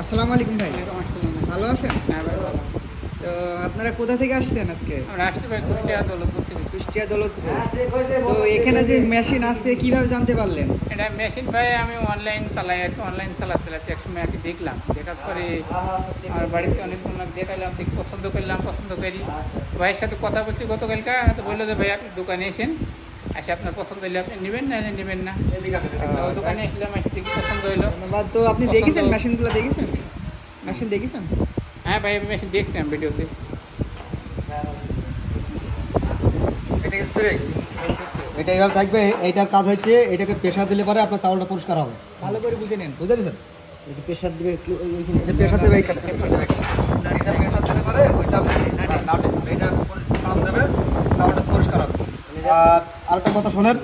আসসালামু আলাইকুম ভাই, ভালো আছেন? তো আপনারা কোথা থেকে আসছেন আজকে? কুষ্টিয়া দৌলতপুর। তো এখানে যে মেশিন আছে কিভাবে জানতে পারলেন? এটা মেশিন ভাই আমি অনলাইন চালাই আর কি, অনলাইন চালাতে একসময় আর কি দেখলাম, দেখার পরে আমার বাড়িতে অনেকগুলো দেখালাম, দেখে পছন্দ করি ভাইয়ের সাথে কথা বলছি গতকালকে, তো বললো যে ভাই আপনি দোকানে এসেন, আচ্ছা আপনার পছন্দ হইলে আপনি নেবেন না নেবেন না। দোকানে আসলাম, এসে দেখি পছন্দ হইলো। তো আপনি দেখেছেন মেশিনগুলো? মেশিন দেখেছেন? হ্যাঁ ভাই আমি মেশিন দেখছিলাম ভিডিওতে। এটা এইভাবে থাকবে, এইটার কাজ হচ্ছে এটাকে প্রেশার দিলে পরে আপনার চাউলটা পরিষ্কার হবে। ভালো করে বুঝে নেন, বুঝতে পেরেছেন? প্রেশার দিবে, প্রেশার দেবে এইখানে, এটা প্রেশার দিলে পরে ওইটা এটা চাপ দেবে, চাউলটা পরিষ্কার হবে। আর আরেকটা কথা শোনেন,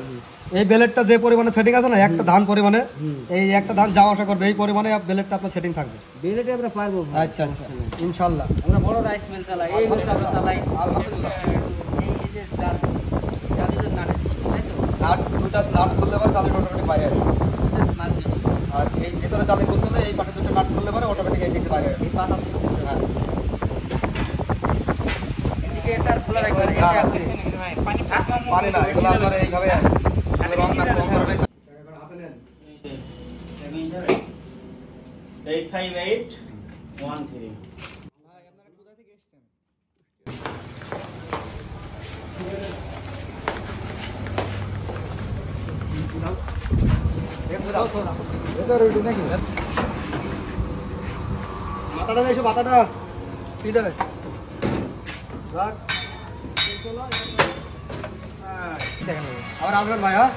এই বেলেটটা যে পরিমাণে সেটিং আছে না, একটা ধান পরিমাণে, এই একটা ধান যাওয়া আসা করবে এই পরিমাণে বেলেটটা আপনার সেটিং থাকবে। বেলেটে আমরা পারবো। আচ্ছা আচ্ছা, ইনশাল্লাহ। আমরা বড় রাইস মিল চালাই, এই হচ্ছে আমরা চালাই। আলহামদুলিল্লাহ। এই যে চালের নাটের সিস্টেম, তাই তো? নাট দুটা নাট খুললে পরে চালের অটোমেটিক বাইরে আসবে। আর এই ভিতরে চালে খুলতে হলে এই পাশে দুটো নাট খুললে পরে অটোমেটিক এই দিকে বাইরে আসবে। এই পাতা থেকে হ্যাঁ, এদিকে এটা খোলা রাখবেন, এটা করে পারে না, এগুলো আপনার এইভাবে রং না কম করে হাতে নেন। 85813 ভাই আপনারা কোথা থেকে এসেছেন? মাথাটা এসো, মাথাটা ঠিক আছে। আবার আসবেন ভাই। হ্যাঁ।